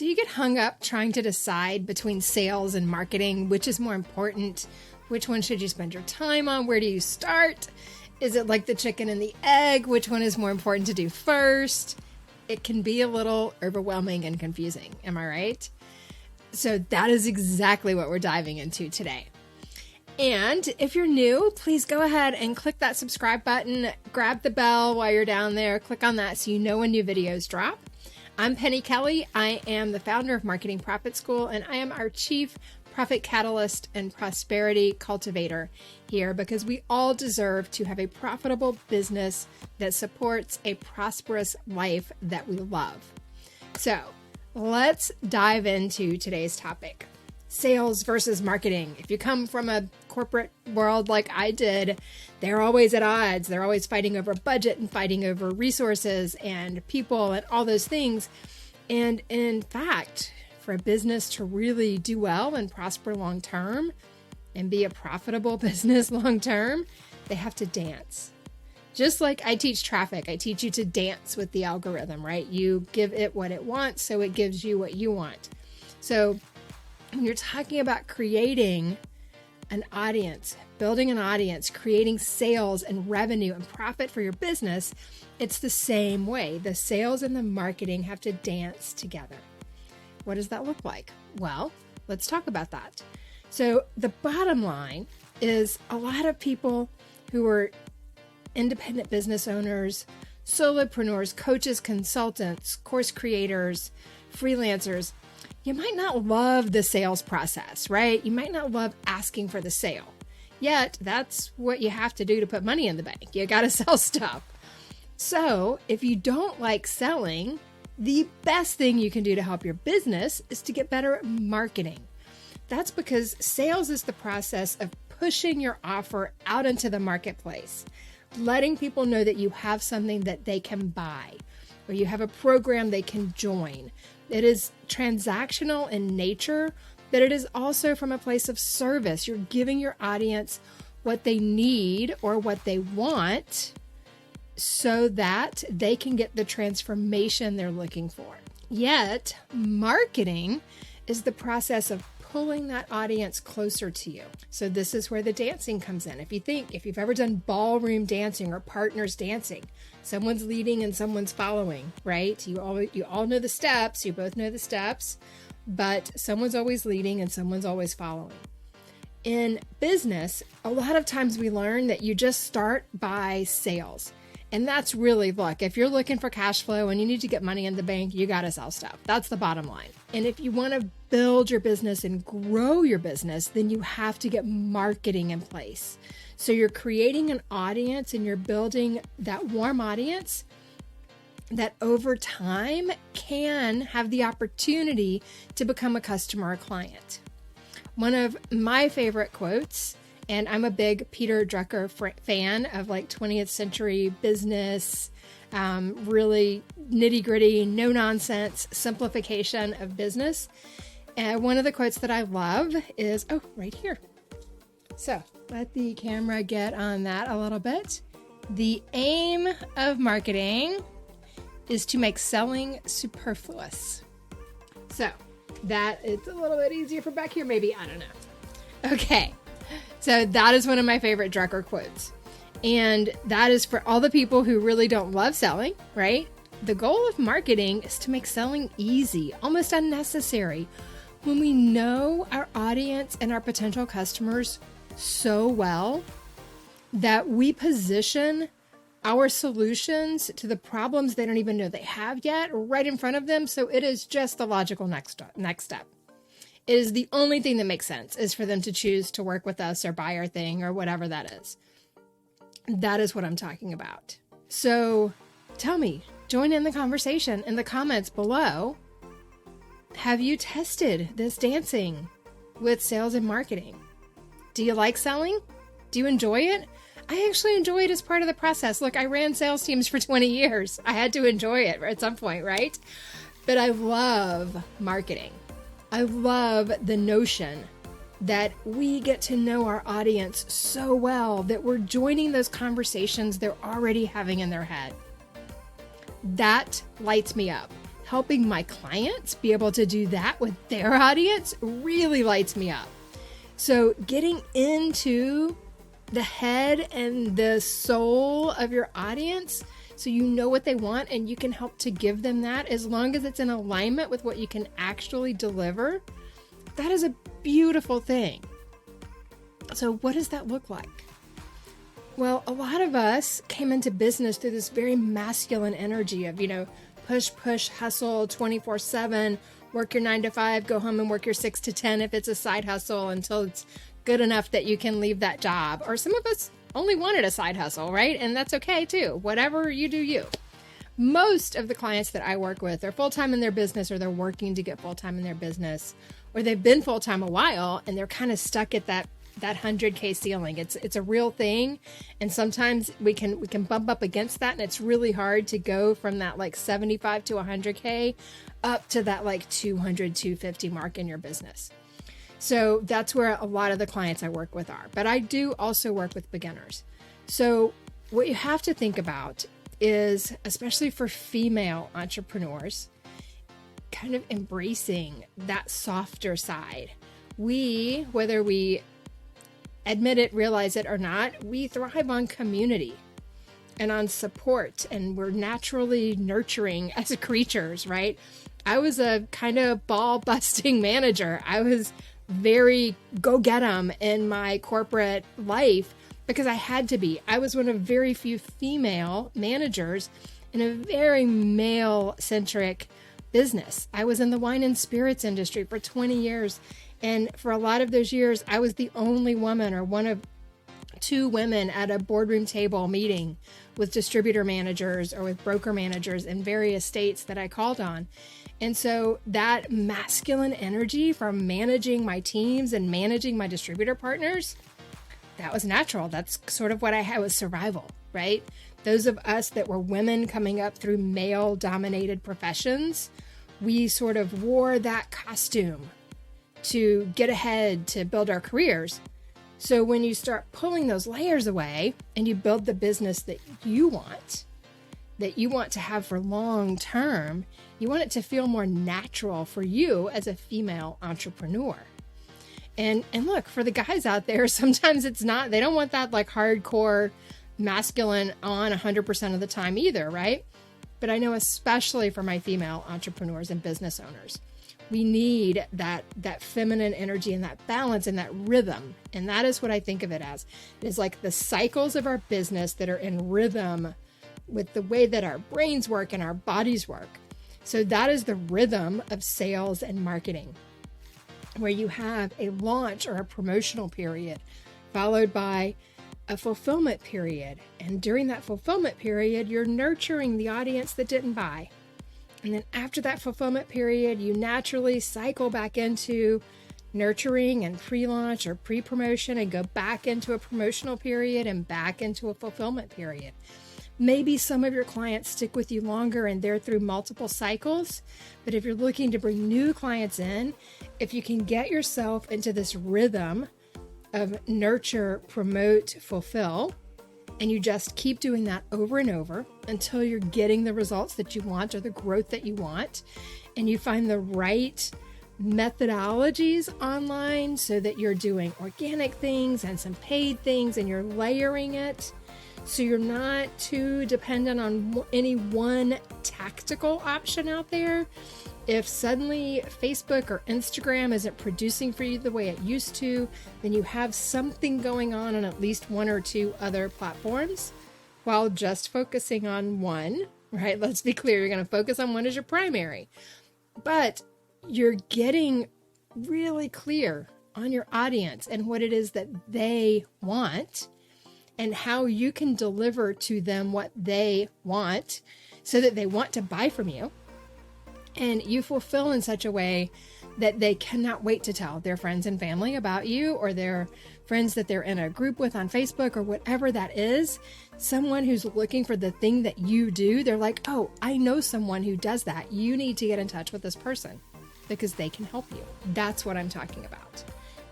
Do you get hung up trying to decide between sales and marketing? Which is more important? Which one should you spend your time on? Where do you start? Is it like the chicken and the egg? Which one is more important to do first? It can be a little overwhelming and confusing. Am I right? So that is exactly what we're diving into today. And if you're new, please go ahead and click that subscribe button. Grab the bell while you're down there. Click on that so you know when new videos drop. I'm Penny Kelly. I am the founder of Marketing Profit School, and I am our chief profit catalyst and prosperity cultivator here because we all deserve to have a profitable business that supports a prosperous life that we love. So let's dive into today's topic. Sales versus marketing. If you come from a corporate world like I did, they're always at odds. They're always fighting over budget and fighting over resources and people and all those things. And in fact, for a business to really do well and prosper long term and be a profitable business long term, they have to dance. Just like I teach traffic, I teach you to dance with the algorithm, right? You give it what it wants, so it gives you what you want. So when you're talking about creating an audience, building an audience, creating sales and revenue and profit for your business, it's the same way. The sales and the marketing have to dance together. What does that look like? Well, let's talk about that. So the bottom line is a lot of people who are independent business owners, solopreneurs, coaches, consultants, course creators, freelancers, you might not love the sales process, right? You might not love asking for the sale. Yet, that's what you have to do to put money in the bank. You got to sell stuff. So, if you don't like selling, the best thing you can do to help your business is to get better at marketing. That's because sales is the process of pushing your offer out into the marketplace, letting people know that you have something that they can buy, or you have a program they can join. It is transactional in nature, but it is also from a place of service. You're giving your audience what they need or what they want so that they can get the transformation they're looking for. Yet, marketing is the process of pulling that audience closer to you. So this is where the dancing comes in. If you've ever done ballroom dancing or partners dancing, someone's leading and someone's following, right? You all know the steps, you both know the steps, but someone's always leading and someone's always following. In business, a lot of times we learn that you just start by sales. And that's really, look, if you're looking for cash flow and you need to get money in the bank, you got to sell stuff. That's the bottom line. And if you want to build your business and grow your business, then you have to get marketing in place. So you're creating an audience and you're building that warm audience that over time can have the opportunity to become a customer or client. One of my favorite quotes, and I'm a big Peter Drucker fan of like 20th century business, really nitty gritty, no nonsense simplification of business. And one of the quotes that I love is, right here. So let the camera get on that a little bit. The aim of marketing is to make selling superfluous. So that it's a little bit easier for back here, maybe, I don't know. Okay. So that is one of my favorite Drucker quotes. And that is for all the people who really don't love selling, right? The goal of marketing is to make selling easy, almost unnecessary. When we know our audience and our potential customers so well that we position our solutions to the problems they don't even know they have yet right in front of them. So it is just the logical next step. It is the only thing that makes sense is for them to choose to work with us or buy our thing or whatever that is. That is what I'm talking about. So tell me, join in the conversation in the comments below. Have you tested this dancing with sales and marketing? Do you like selling? Do you enjoy it? I actually enjoy it as part of the process. Look, I ran sales teams for 20 years. I had to enjoy it at some point, right? But I love marketing. I love the notion that we get to know our audience so well that we're joining those conversations they're already having in their head. That lights me up. helping my clients be able to do that with their audience really lights me up. So getting into the head and the soul of your audience so you know what they want and you can help to give them that, as long as it's in alignment with what you can actually deliver, that is a beautiful thing. So what does that look like? Well, a lot of us came into business through this very masculine energy of, push, hustle 24/7, work your 9 to 5, go home and work your 6 to 10 if it's a side hustle until it's good enough that you can leave that job. Or some of us only wanted a side hustle, right? And that's okay too. Whatever you do, you. Most of the clients that I work with are full-time in their business, or they're working to get full-time in their business, or they've been full-time a while and they're kind of stuck at that 100K ceiling. It's a real thing. And sometimes we can bump up against that. And it's really hard to go from that like 75 to 100K up to that like 200, 250 mark in your business. So that's where a lot of the clients I work with are. But I do also work with beginners. So what you have to think about is, especially for female entrepreneurs, kind of embracing that softer side. Whether we admit it, realize it or not, we thrive on community and on support, and we're naturally nurturing as creatures, right? I was a kind of ball busting manager. I was very go get 'em in my corporate life because I had to be. I was one of very few female managers in a very male centric business. I was in the wine and spirits industry for 20 years. And for a lot of those years, I was the only woman or one of 2 women at a boardroom table meeting with distributor managers or with broker managers in various states that I called on. And so that masculine energy from managing my teams and managing my distributor partners, that was natural. That's sort of what I had, was survival, right? Those of us that were women coming up through male-dominated professions, we sort of wore that costume to get ahead, to build our careers. So when you start pulling those layers away and you build the business that you want to have for long term, you want it to feel more natural for you as a female entrepreneur. And look, for the guys out there, sometimes it's not, they don't want that like hardcore masculine on 100% of the time either, right? But I know especially for my female entrepreneurs and business owners, we need that feminine energy and that balance and that rhythm. And that is what I think of it as. It is like the cycles of our business that are in rhythm with the way that our brains work and our bodies work. So that is the rhythm of sales and marketing, where you have a launch or a promotional period followed by a fulfillment period. And during that fulfillment period, you're nurturing the audience that didn't buy. And then after that fulfillment period, you naturally cycle back into nurturing and pre-launch or pre-promotion and go back into a promotional period and back into a fulfillment period. Maybe some of your clients stick with you longer and they're through multiple cycles. But if you're looking to bring new clients in, if you can get yourself into this rhythm of nurture, promote, fulfill, and you just keep doing that over and over until you're getting the results that you want or the growth that you want, and you find the right methodologies online so that you're doing organic things and some paid things and you're layering it so you're not too dependent on any one tactical option out there. If suddenly Facebook or Instagram isn't producing for you the way it used to, then you have something going on at least 1 or 2 other platforms while just focusing on one, right? Let's be clear, you're going to focus on one as your primary, but you're getting really clear on your audience and what it is that they want and how you can deliver to them what they want so that they want to buy from you. And you fulfill in such a way that they cannot wait to tell their friends and family about you, or their friends that they're in a group with on Facebook or whatever that is. Someone who's looking for the thing that you do, they're like, oh, I know someone who does that. You need to get in touch with this person because they can help you. That's what I'm talking about.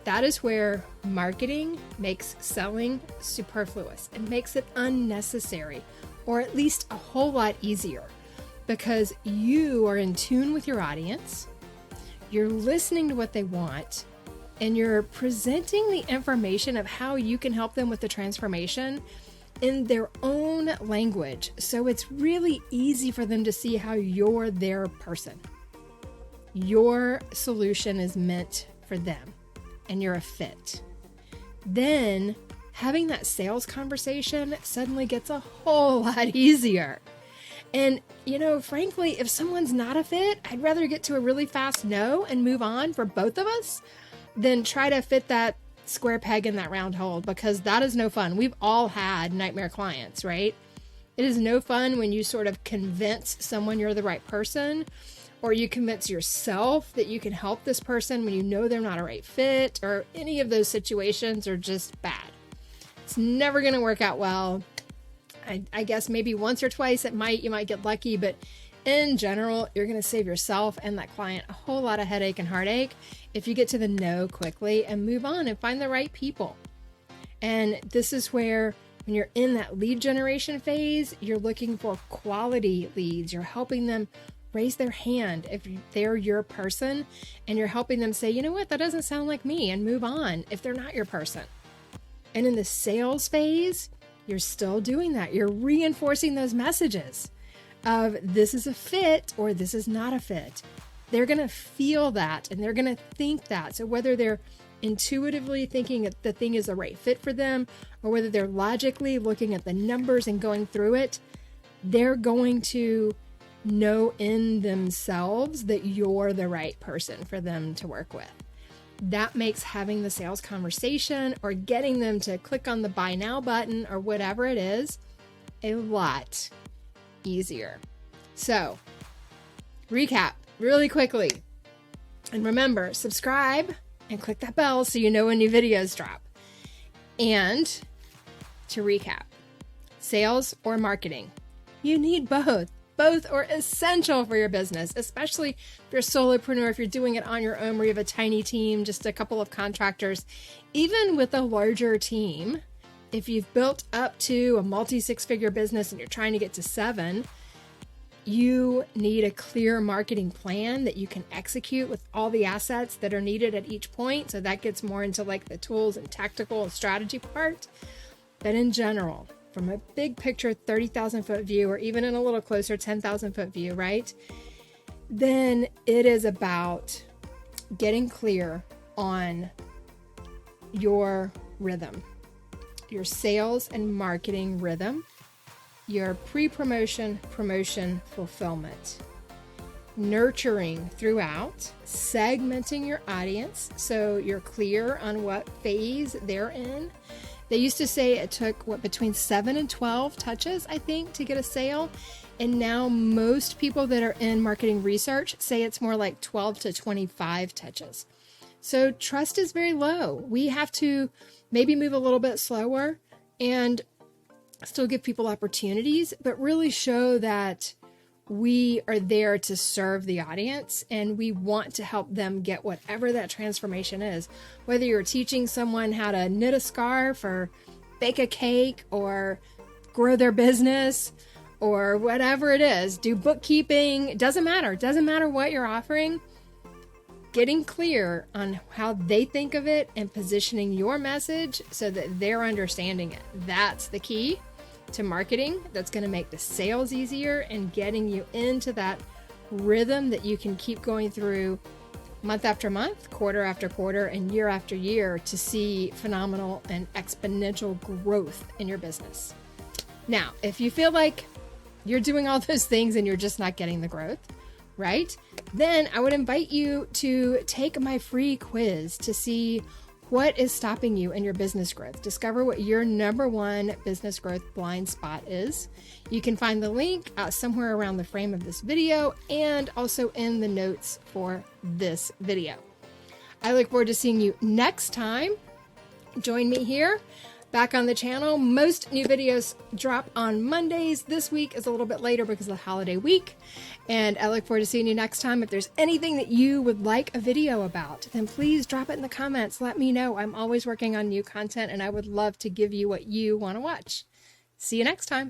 That is where marketing makes selling superfluous and makes it unnecessary, or at least a whole lot easier. because you are in tune with your audience, you're listening to what they want, and you're presenting the information of how you can help them with the transformation in their own language. So it's really easy for them to see how you're their person. Your solution is meant for them and you're a fit. Then having that sales conversation suddenly gets a whole lot easier. And, frankly, if someone's not a fit, I'd rather get to a really fast no and move on for both of us than try to fit that square peg in that round hole, because that is no fun. We've all had nightmare clients, right? It is no fun when you sort of convince someone you're the right person, or you convince yourself that you can help this person when you know they're not a right fit, or any of those situations are just bad. It's never going to work out well. I guess maybe once or twice you might get lucky, but in general, you're going to save yourself and that client a whole lot of headache and heartache if you get to the no quickly and move on and find the right people. And this is where, when you're in that lead generation phase, you're looking for quality leads. You're helping them raise their hand if they're your person, and you're helping them say, you know what, that doesn't sound like me, and move on if they're not your person. And in the sales phase, you're still doing that. You're reinforcing those messages of this is a fit or this is not a fit. They're going to feel that and they're going to think that. So whether they're intuitively thinking that the thing is the right fit for them, or whether they're logically looking at the numbers and going through it, they're going to know in themselves that you're the right person for them to work with. That makes having the sales conversation or getting them to click on the buy now button or whatever it is a lot easier. So, recap really quickly. And remember, subscribe and click that bell so you know when new videos drop. And to recap, sales or marketing, you need both. Both are essential for your business, especially if you're a solopreneur, if you're doing it on your own, where you have a tiny team, just a couple of contractors. Even with a larger team, if you've built up to a multi-six-figure business and you're trying to get to 7, you need a clear marketing plan that you can execute with all the assets that are needed at each point. So that gets more into like the tools and tactical and strategy part. But in general, from a big picture, 30,000 foot view, or even in a little closer, 10,000 foot view, right? Then it is about getting clear on your rhythm, your sales and marketing rhythm, your pre-promotion, promotion, fulfillment, nurturing throughout, segmenting your audience so you're clear on what phase they're in. They used to say it took between 7 and 12 touches, I think, to get a sale. And now most people that are in marketing research say it's more like 12 to 25 touches. So trust is very low. We have to maybe move a little bit slower and still give people opportunities, but really show that we are there to serve the audience and we want to help them get whatever that transformation is. Whether you're teaching someone how to knit a scarf or bake a cake or grow their business or whatever it is, do bookkeeping, it doesn't matter. It doesn't matter what you're offering. Getting clear on how they think of it and positioning your message so that they're understanding it. That's the key to marketing. That's going to make the sales easier and getting you into that rhythm that you can keep going through month after month, quarter after quarter, and year after year to see phenomenal and exponential growth in your business. Now, if you feel like you're doing all those things and you're just not getting the growth, right? Then I would invite you to take my free quiz to see what is stopping you in your business growth. Discover what your number one business growth blind spot is. You can find the link somewhere around the frame of this video and also in the notes for this video. I look forward to seeing you next time. Join me here back on the channel. Most new videos drop on Mondays. This week is a little bit later because of the holiday week. And I look forward to seeing you next time. If there's anything that you would like a video about, then please drop it in the comments. Let me know. I'm always working on new content and I would love to give you what you want to watch. See you next time.